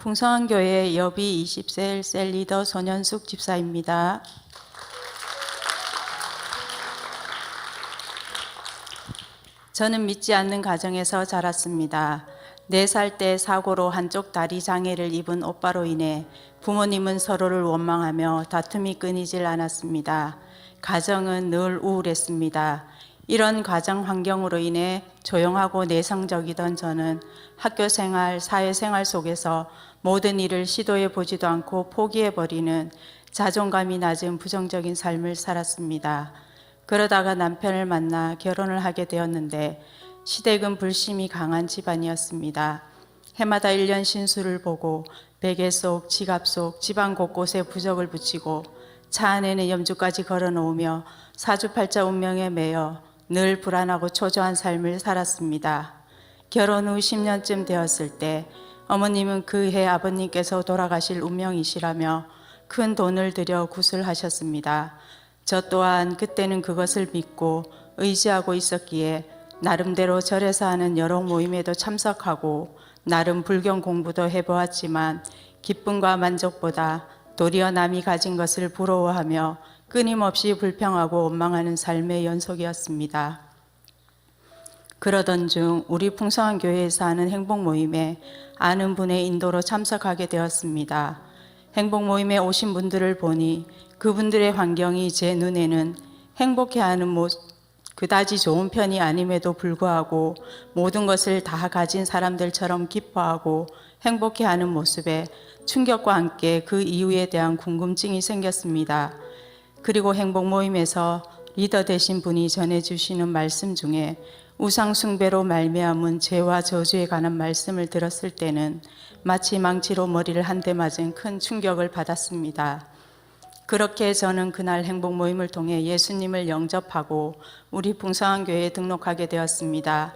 풍성한 교회 여비 20세 셀리더 손현숙 집사입니다. 저는 믿지 않는 가정에서 자랐습니다. 4살 때 사고로 한쪽 다리 장애를 입은 오빠로 인해 부모님은 서로를 원망하며 다툼이 끊이질 않았습니다. 가정은 늘 우울했습니다. 이런 가정 환경으로 인해 조용하고 내성적이던 저는 학교 생활, 사회생활 속에서 모든 일을 시도해 보지도 않고 포기해버리는 자존감이 낮은 부정적인 삶을 살았습니다. 그러다가 남편을 만나 결혼을 하게 되었는데 시댁은 불심이 강한 집안이었습니다. 해마다 1년 신수를 보고 베개 속, 지갑 속, 집안 곳곳에 부적을 붙이고 차 안에는 염주까지 걸어놓으며 사주팔자 운명에 매여 늘 불안하고 초조한 삶을 살았습니다. 결혼 후 10년쯤 되었을 때 어머님은 그해 아버님께서 돌아가실 운명이시라며 큰 돈을 들여 구슬하셨습니다. 저 또한 그때는 그것을 믿고 의지하고 있었기에 나름대로 절에서 하는 여러 모임에도 참석하고 나름 불경 공부도 해보았지만 기쁨과 만족보다 도리어 남이 가진 것을 부러워하며 끊임없이 불평하고 원망하는 삶의 연속이었습니다. 그러던 중 우리 풍성한 교회에서 하는 행복 모임에 아는 분의 인도로 참석하게 되었습니다. 행복 모임에 오신 분들을 보니 그분들의 환경이 제 눈에는 행복해하는 그다지 좋은 편이 아님에도 불구하고 모든 것을 다 가진 사람들처럼 기뻐하고 행복해하는 모습에 충격과 함께 그 이유에 대한 궁금증이 생겼습니다. 그리고 행복 모임에서 리더 되신 분이 전해주시는 말씀 중에 우상 숭배로 말미암은 죄와 저주에 관한 말씀을 들었을 때는 마치 망치로 머리를 한 대 맞은 큰 충격을 받았습니다. 그렇게 저는 그날 행복 모임을 통해 예수님을 영접하고 우리 풍성한 교회에 등록하게 되었습니다.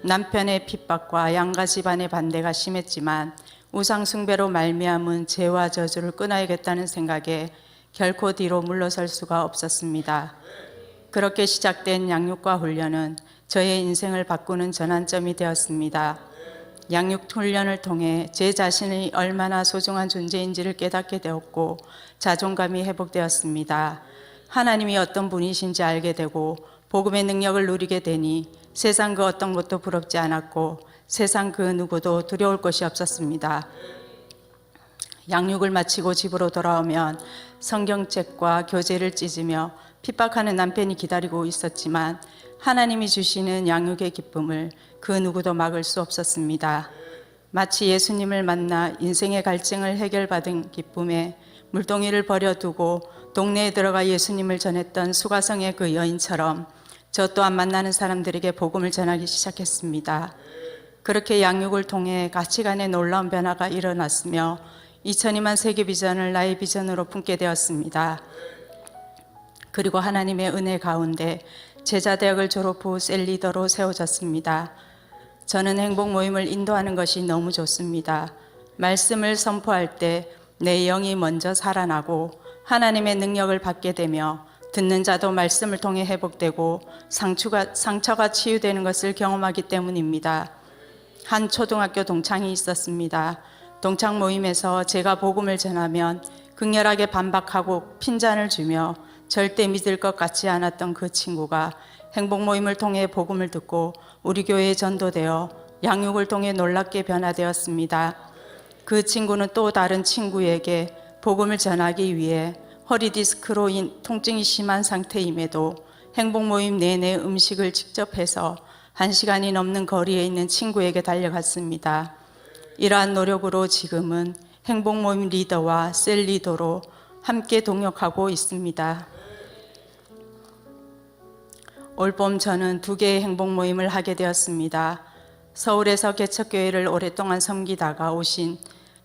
남편의 핍박과 양가 집안의 반대가 심했지만 우상 숭배로 말미암은 죄와 저주를 끊어야겠다는 생각에 결코 뒤로 물러설 수가 없었습니다. 그렇게 시작된 양육과 훈련은 저의 인생을 바꾸는 전환점이 되었습니다. 양육 훈련을 통해 제 자신이 얼마나 소중한 존재인지를 깨닫게 되었고 자존감이 회복되었습니다. 하나님이 어떤 분이신지 알게 되고 복음의 능력을 누리게 되니 세상 그 어떤 것도 부럽지 않았고 세상 그 누구도 두려울 것이 없었습니다. 양육을 마치고 집으로 돌아오면 성경책과 교재를 찢으며 핍박하는 남편이 기다리고 있었지만 하나님이 주시는 양육의 기쁨을 그 누구도 막을 수 없었습니다. 마치 예수님을 만나 인생의 갈증을 해결받은 기쁨에 물동이를 버려두고 동네에 들어가 예수님을 전했던 수가성의 그 여인처럼 저 또한 만나는 사람들에게 복음을 전하기 시작했습니다. 그렇게 양육을 통해 가치관의 놀라운 변화가 일어났으며 2002만 세계 비전을 나의 비전으로 품게 되었습니다. 그리고 하나님의 은혜 가운데 제자대학을 졸업 후 셀리더로 세워졌습니다. 저는 행복 모임을 인도하는 것이 너무 좋습니다. 말씀을 선포할 때 내 영이 먼저 살아나고 하나님의 능력을 받게 되며 듣는 자도 말씀을 통해 회복되고 상처가 치유되는 것을 경험하기 때문입니다. 한 초등학교 동창이 있었습니다. 동창 모임에서 제가 복음을 전하면 극렬하게 반박하고 핀잔을 주며 절대 믿을 것 같지 않았던 그 친구가 행복 모임을 통해 복음을 듣고 우리 교회에 전도되어 양육을 통해 놀랍게 변화되었습니다. 그 친구는 또 다른 친구에게 복음을 전하기 위해 허리 디스크로 통증이 심한 상태임에도 행복 모임 내내 음식을 직접 해서 1시간이 넘는 거리에 있는 친구에게 달려갔습니다. 이러한 노력으로 지금은 행복 모임 리더와 셀 리더로 함께 동역하고 있습니다. 올봄 저는 2개의 행복 모임을 하게 되었습니다. 서울에서 개척교회를 오랫동안 섬기다가 오신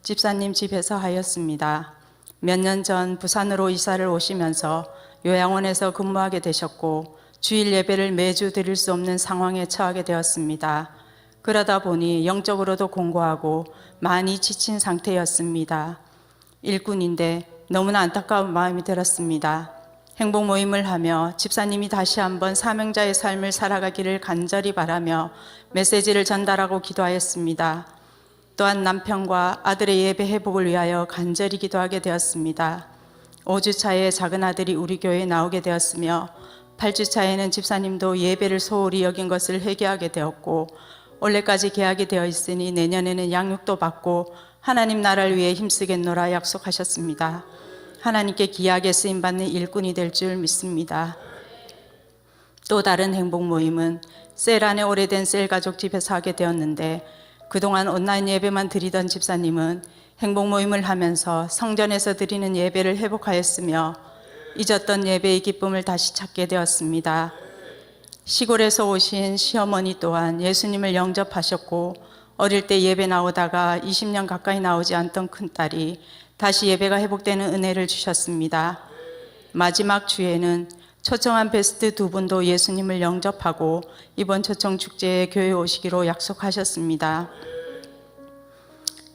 집사님 집에서 하였습니다. 몇 년 전 부산으로 이사를 오시면서 요양원에서 근무하게 되셨고 주일 예배를 매주 드릴 수 없는 상황에 처하게 되었습니다. 그러다 보니 영적으로도 공고하고 많이 지친 상태였습니다. 일꾼인데 너무나 안타까운 마음이 들었습니다. 행복 모임을 하며 집사님이 다시 한번 사명자의 삶을 살아가기를 간절히 바라며 메시지를 전달하고 기도하였습니다. 또한 남편과 아들의 예배 회복을 위하여 간절히 기도하게 되었습니다. 5주 차에 작은 아들이 우리 교회에 나오게 되었으며 8주 차에는 집사님도 예배를 소홀히 여긴 것을 회개하게 되었고 올해까지 계약이 되어 있으니 내년에는 양육도 받고 하나님 나라를 위해 힘쓰겠노라 약속하셨습니다. 하나님께 귀하게 쓰임받는 일꾼이 될 줄 믿습니다. 또 다른 행복 모임은 셀 안에 오래된 셀 가족 집에서 하게 되었는데 그동안 온라인 예배만 드리던 집사님은 행복 모임을 하면서 성전에서 드리는 예배를 회복하였으며 잊었던 예배의 기쁨을 다시 찾게 되었습니다. 시골에서 오신 시어머니 또한 예수님을 영접하셨고 어릴 때 예배 나오다가 20년 가까이 나오지 않던 큰딸이 다시 예배가 회복되는 은혜를 주셨습니다. 마지막 주에는 초청한 베스트 2분도 예수님을 영접하고 이번 초청 축제에 교회에 오시기로 약속하셨습니다.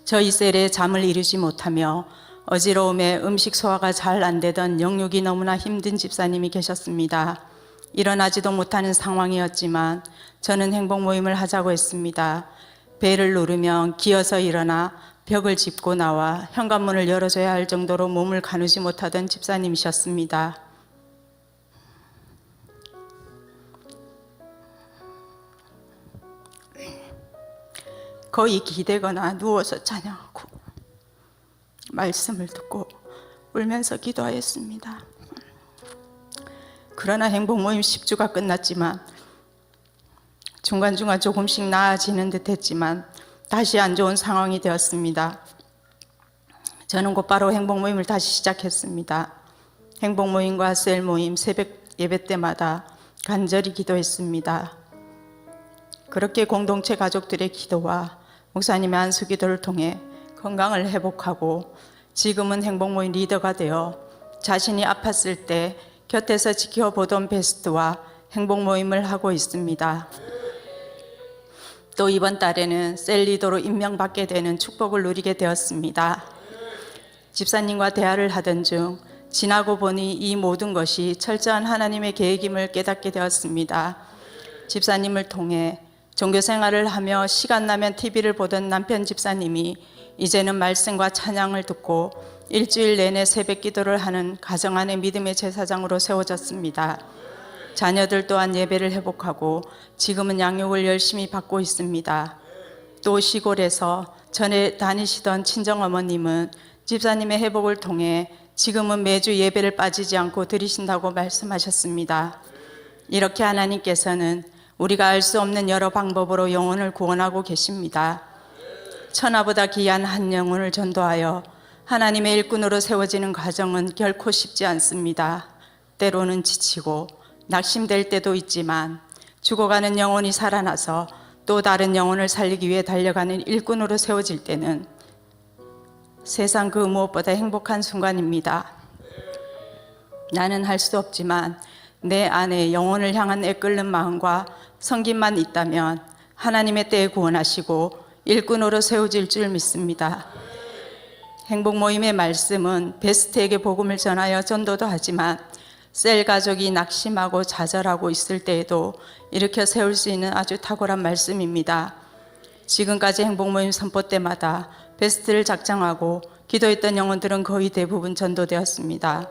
저희 셀에 잠을 이루지 못하며 어지러움에 음식 소화가 잘 안 되던 영육이 너무나 힘든 집사님이 계셨습니다. 일어나지도 못하는 상황이었지만 저는 행복 모임을 하자고 했습니다. 배를 누르면 기어서 일어나 벽을 짚고 나와 현관문을 열어줘야 할 정도로 몸을 가누지 못하던 집사님이셨습니다. 거의 기대거나 누워서 찬양하고 말씀을 듣고 울면서 기도하였습니다. 그러나 행복 모임 10주가 끝났지만 중간중간 조금씩 나아지는 듯 했지만 다시 안 좋은 상황이 되었습니다. 저는 곧바로 행복 모임을 다시 시작했습니다. 행복 모임과 셀 모임 새벽 예배 때마다 간절히 기도했습니다. 그렇게 공동체 가족들의 기도와 목사님의 안수 기도를 통해 건강을 회복하고 지금은 행복 모임 리더가 되어 자신이 아팠을 때 곁에서 지켜보던 베스트와 행복 모임을 하고 있습니다. 또 이번 달에는 셀 리더로 임명받게 되는 축복을 누리게 되었습니다. 집사님과 대화를 하던 중 지나고 보니 이 모든 것이 철저한 하나님의 계획임을 깨닫게 되었습니다. 집사님을 통해 종교 생활을 하며 시간 나면 TV를 보던 남편 집사님이 이제는 말씀과 찬양을 듣고 일주일 내내 새벽 기도를 하는 가정 안의 믿음의 제사장으로 세워졌습니다. 자녀들 또한 예배를 회복하고 지금은 양육을 열심히 받고 있습니다. 또 시골에서 전에 다니시던 친정어머님은 집사님의 회복을 통해 지금은 매주 예배를 빠지지 않고 드리신다고 말씀하셨습니다. 이렇게 하나님께서는 우리가 알 수 없는 여러 방법으로 영혼을 구원하고 계십니다. 천하보다 귀한 한 영혼을 전도하여 하나님의 일꾼으로 세워지는 과정은 결코 쉽지 않습니다. 때로는 지치고 낙심될 때도 있지만 죽어가는 영혼이 살아나서 또 다른 영혼을 살리기 위해 달려가는 일꾼으로 세워질 때는 세상 그 무엇보다 행복한 순간입니다. 나는 할 수 없지만 내 안에 영혼을 향한 애끓는 마음과 성김만 있다면 하나님의 때에 구원하시고 일꾼으로 세워질 줄 믿습니다. 행복 모임의 말씀은 베스트에게 복음을 전하여 전도도 하지만 셀 가족이 낙심하고 좌절하고 있을 때에도 일으켜 세울 수 있는 아주 탁월한 말씀입니다. 지금까지 행복 모임 선포 때마다 베스트를 작정하고 기도했던 영혼들은 거의 대부분 전도되었습니다.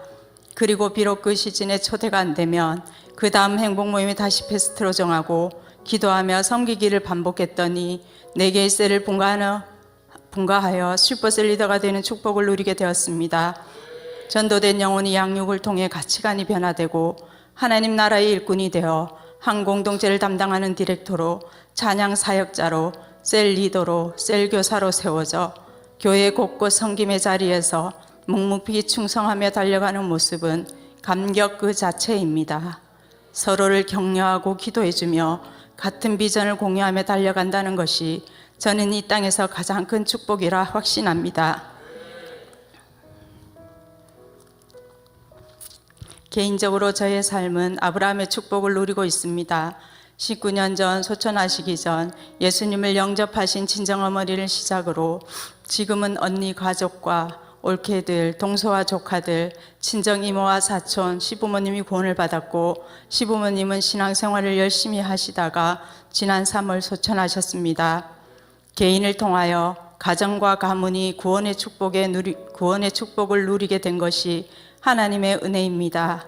그리고 비록 그 시즌에 초대가 안 되면 그 다음 행복 모임에 다시 베스트로 정하고 기도하며 섬기기를 반복했더니 4개의 셀을 분가하여 슈퍼셀 리더가 되는 축복을 누리게 되었습니다. 전도된 영혼이 양육을 통해 가치관이 변화되고 하나님 나라의 일꾼이 되어 한 공동체를 담당하는 디렉터로 찬양 사역자로 셀 리더로 셀 교사로 세워져 교회 곳곳 섬김의 자리에서 묵묵히 충성하며 달려가는 모습은 감격 그 자체입니다. 서로를 격려하고 기도해주며 같은 비전을 공유하며 달려간다는 것이 저는 이 땅에서 가장 큰 축복이라 확신합니다. 개인적으로 저의 삶은 아브라함의 축복을 누리고 있습니다. 19년 전 소천하시기 전 예수님을 영접하신 친정어머니를 시작으로 지금은 언니 가족과 올케들, 동서와 조카들, 친정이모와 사촌, 시부모님이 구원을 받았고 시부모님은 신앙생활을 열심히 하시다가 지난 3월 소천하셨습니다. 개인을 통하여 가정과 가문이 구원의 축복을 누리게 된 것이 하나님의 은혜입니다.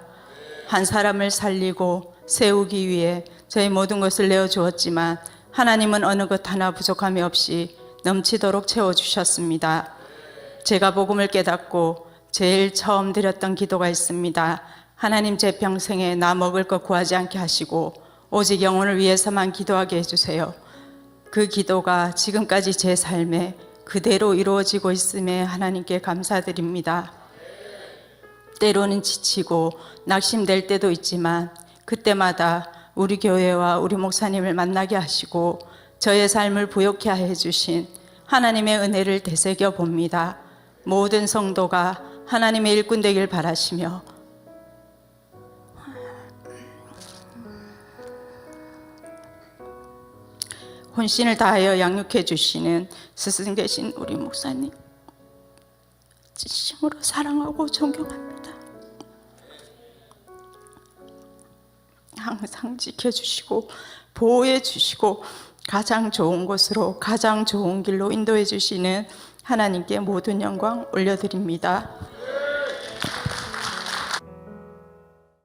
한 사람을 살리고 세우기 위해 저희 모든 것을 내어주었지만 하나님은 어느 것 하나 부족함이 없이 넘치도록 채워주셨습니다. 제가 복음을 깨닫고 제일 처음 드렸던 기도가 있습니다. 하나님, 제 평생에 나 먹을 것 구하지 않게 하시고 오직 영혼을 위해서만 기도하게 해주세요. 그 기도가 지금까지 제 삶에 그대로 이루어지고 있음에 하나님께 감사드립니다. 때로는 지치고 낙심될 때도 있지만 그때마다 우리 교회와 우리 목사님을 만나게 하시고 저의 삶을 부욕케 해주신 하나님의 은혜를 되새겨 봅니다. 모든 성도가 하나님의 일꾼 되길 바라시며 혼신을 다하여 양육해 주시는 스승 되신 우리 목사님 진심으로 사랑하고 존경합니다. 항상 지켜주시고 보호해 주시고 가장 좋은 곳으로 가장 좋은 길로 인도해 주시는 하나님께 모든 영광 올려드립니다.